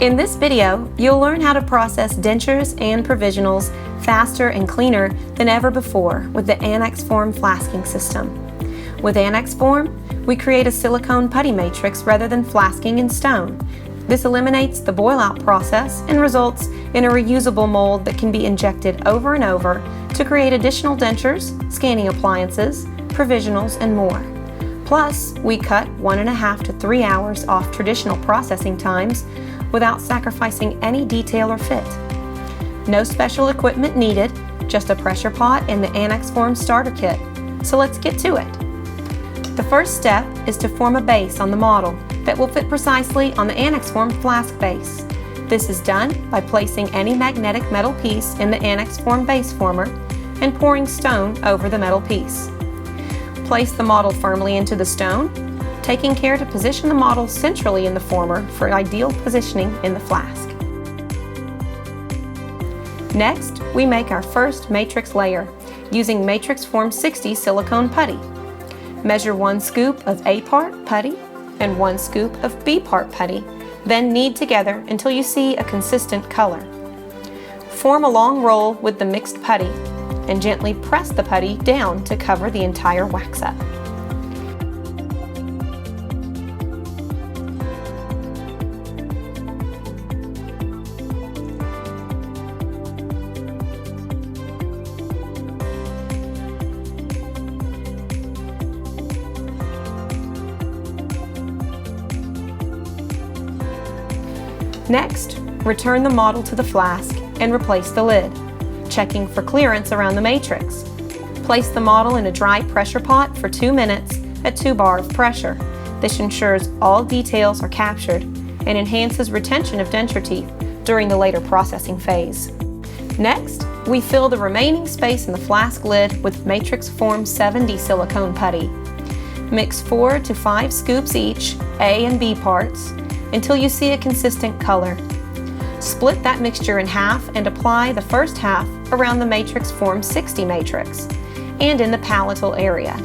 In this video, you'll learn how to process dentures and provisionals faster and cleaner than ever before with the anaxform flasking system. With anaxform, we create a silicone putty matrix rather than flasking in stone. This eliminates the boil-out process and results in a reusable mold that can be injected over and over to create additional dentures, scanning appliances, provisionals, and more. Plus, we cut 1.5 to 3 hours off traditional processing times without sacrificing any detail or fit. No special equipment needed, just a pressure pot and the anaxform starter kit. So let's get to it. The first step is to form a base on the model that will fit precisely on the anaxform flask base. This is done by placing any magnetic metal piece in the anaxform base former and pouring stone over the metal piece. Place the model firmly into the stone, taking care to position the model centrally in the former for ideal positioning in the flask. Next, we make our first matrix layer using Matrix Form 60 silicone putty. Measure 1 scoop of A part putty and 1 scoop of B part putty, then knead together until you see a consistent color. Form a long roll with the mixed putty and gently press the putty down to cover the entire wax-up. Next, return the model to the flask and replace the lid, checking for clearance around the matrix. Place the model in a dry pressure pot for 2 minutes at 2 bar of pressure. This ensures all details are captured and enhances retention of denture teeth during the later processing phase. Next, we fill the remaining space in the flask lid with Matrix Form 70 silicone putty. Mix 4 to 5 scoops each, A and B parts, until you see a consistent color. Split that mixture in half and apply the first half around the Matrix Form 60 matrix and in the palatal area.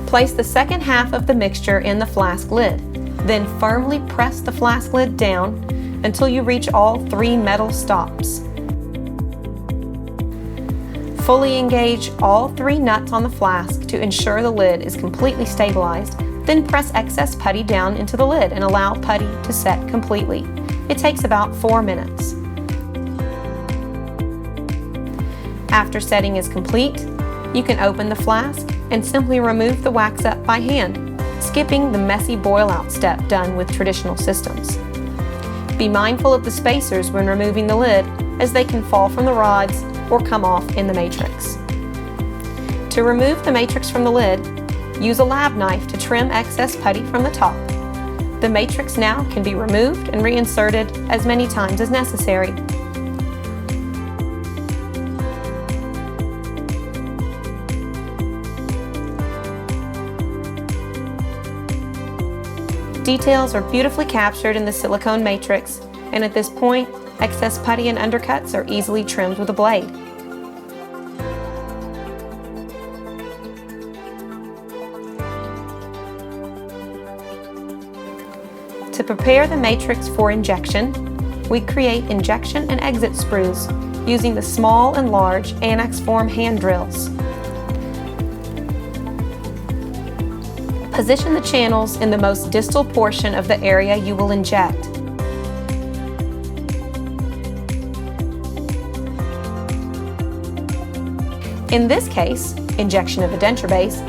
Place the second half of the mixture in the flask lid. Then firmly press the flask lid down until you reach all 3 metal stops. Fully engage all 3 nuts on the flask to ensure the lid is completely stabilized, then press excess putty down into the lid and allow putty to set completely. It takes about 4 minutes. After setting is complete, you can open the flask and simply remove the wax up by hand, skipping the messy boil-out step done with traditional systems. Be mindful of the spacers when removing the lid, as they can fall from the rods or come off in the matrix. To remove the matrix from the lid, use a lab knife to trim excess putty from the top. The matrix now can be removed and reinserted as many times as necessary. Details are beautifully captured in the silicone matrix, and at this point, excess putty and undercuts are easily trimmed with a blade. To prepare the matrix for injection, we create injection and exit sprues using the small and large anaxform hand drills. Position the channels in the most distal portion of the area you will inject. In this case, injection of a denture base,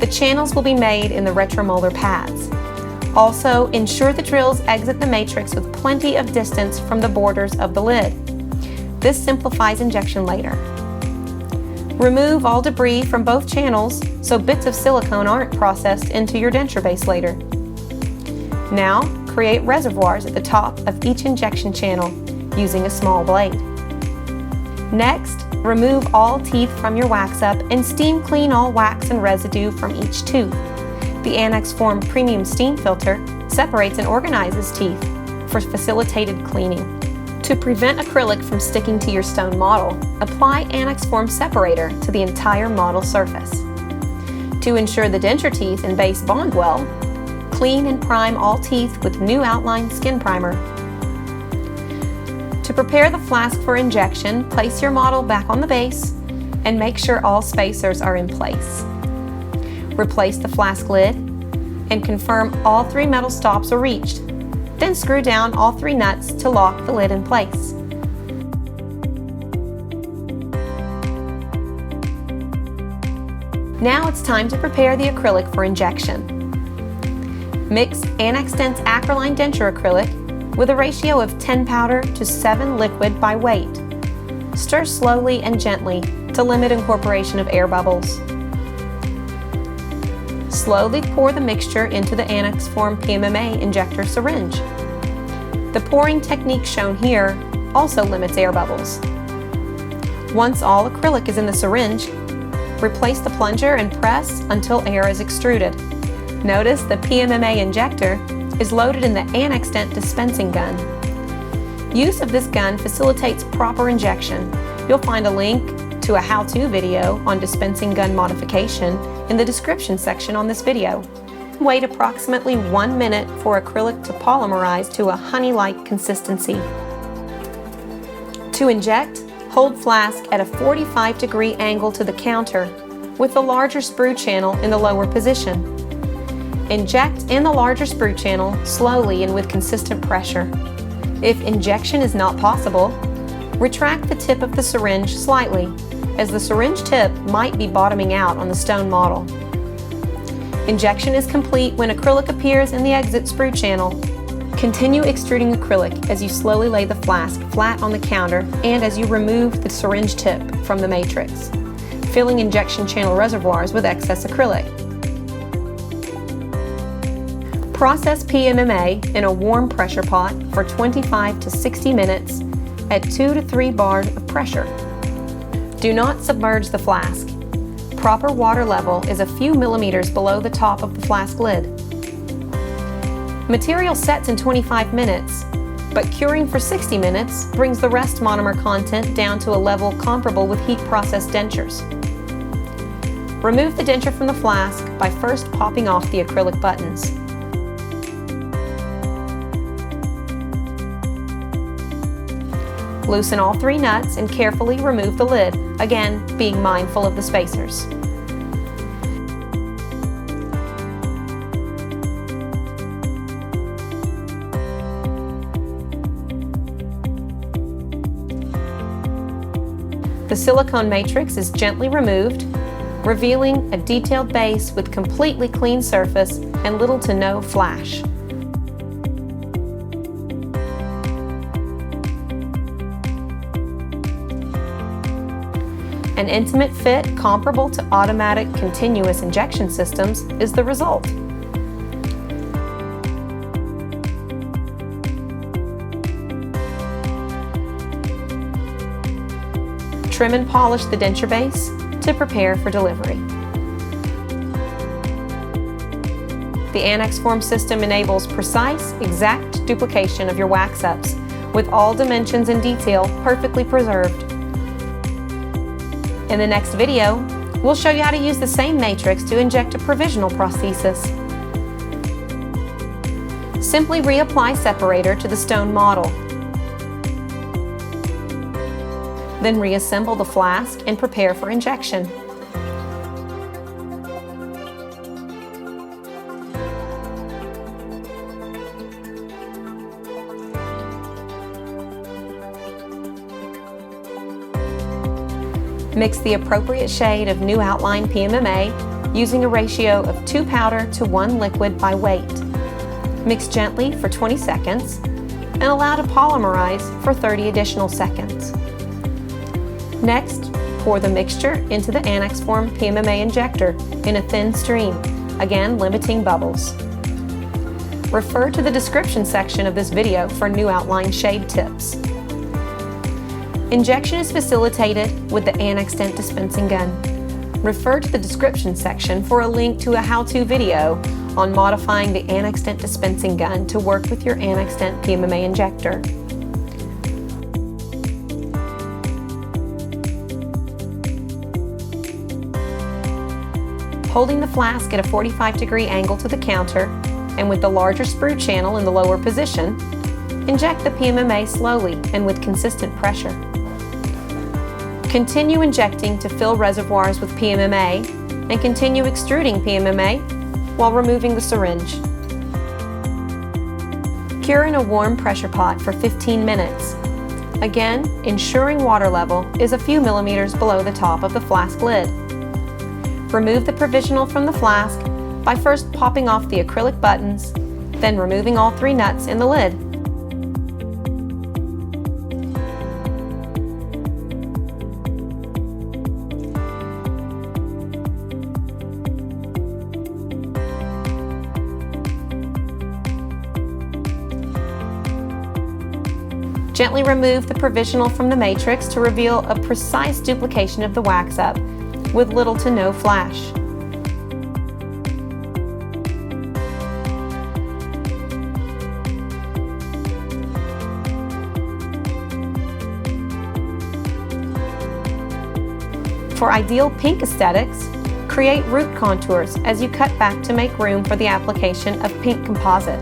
the channels will be made in the retromolar pads. Also, ensure the drills exit the matrix with plenty of distance from the borders of the lid. This simplifies injection later. Remove all debris from both channels so bits of silicone aren't processed into your denture base later. Now, create reservoirs at the top of each injection channel using a small blade. Next, remove all teeth from your wax-up and steam clean all wax and residue from each tooth. The anaxform premium steam filter separates and organizes teeth for facilitated cleaning. To prevent acrylic from sticking to your stone model, apply anaxform separator to the entire model surface. To ensure the denture teeth and base bond well, clean and prime all teeth with new outline skin primer. To prepare the flask for injection, place your model back on the base and make sure all spacers are in place. Replace the flask lid and confirm all 3 metal stops are reached. Then screw down all 3 nuts to lock the lid in place. Now it's time to prepare the acrylic for injection. Mix Anax acrylic denture acrylic with a ratio of 10 powder to 7 liquid by weight. Stir slowly and gently to limit incorporation of air bubbles. Slowly pour the mixture into the anaxform PMMA injector syringe. The pouring technique shown here also limits air bubbles. Once all acrylic is in the syringe, replace the plunger and press until air is extruded. Notice the PMMA injector is loaded in the Anax dispensing gun. Use of this gun facilitates proper injection. You'll find a link to a how-to video on dispensing gun modification in the description section on this video. Wait approximately 1 minute for acrylic to polymerize to a honey-like consistency. To inject, hold flask at a 45-degree angle to the counter with the larger sprue channel in the lower position. Inject in the larger sprue channel slowly and with consistent pressure. If injection is not possible, retract the tip of the syringe slightly, as the syringe tip might be bottoming out on the stone model. Injection is complete when acrylic appears in the exit sprue channel. Continue extruding acrylic as you slowly lay the flask flat on the counter and as you remove the syringe tip from the matrix, filling injection channel reservoirs with excess acrylic. Process PMMA in a warm pressure pot for 25 to 60 minutes at 2 to 3 bars of pressure. Do not submerge the flask. Proper water level is a few millimeters below the top of the flask lid. Material sets in 25 minutes, but curing for 60 minutes brings the rest monomer content down to a level comparable with heat-processed dentures. Remove the denture from the flask by first popping off the acrylic buttons. Loosen all 3 nuts and carefully remove the lid, again being mindful of the spacers. The silicone matrix is gently removed, revealing a detailed base with completely clean surface and little to no flash. An intimate fit comparable to automatic continuous injection systems is the result. Trim and polish the denture base to prepare for delivery. The anaxform system enables precise, exact duplication of your wax-ups, with all dimensions and detail perfectly preserved. In the next video, we'll show you how to use the same matrix to inject a provisional prosthesis. Simply reapply separator to the stone model. Then reassemble the flask and prepare for injection. Mix the appropriate shade of new outline PMMA using a ratio of 2 powder to 1 liquid by weight. Mix gently for 20 seconds and allow to polymerize for 30 additional seconds. Next, pour the mixture into the anaxform PMMA injector in a thin stream, again limiting bubbles. Refer to the description section of this video for new outline shade tips. Injection is facilitated with the Anax dispensing gun. Refer to the description section for a link to a how-to video on modifying the AnaxDent dispensing gun to work with your AnaxDent PMMA injector. Holding the flask at a 45-degree angle to the counter and with the larger sprue channel in the lower position, inject the PMMA slowly and with consistent pressure. Continue injecting to fill reservoirs with PMMA and continue extruding PMMA while removing the syringe. Cure in a warm pressure pot for 15 minutes. Again, ensuring water level is a few millimeters below the top of the flask lid. Remove the provisional from the flask by first popping off the acrylic buttons, then removing all 3 nuts in the lid. Gently remove the provisional from the matrix to reveal a precise duplication of the wax-up with little to no flash. For ideal pink aesthetics, create root contours as you cut back to make room for the application of pink composite.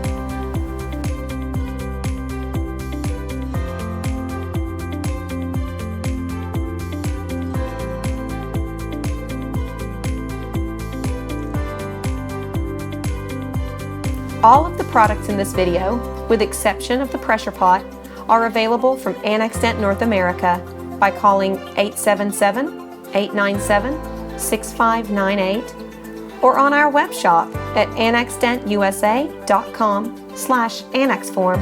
All of the products in this video, with exception of the pressure pot, are available from AnaxDent North America by calling 877-897-6598 or on our web shop at anaxdentusa.com/anaxform.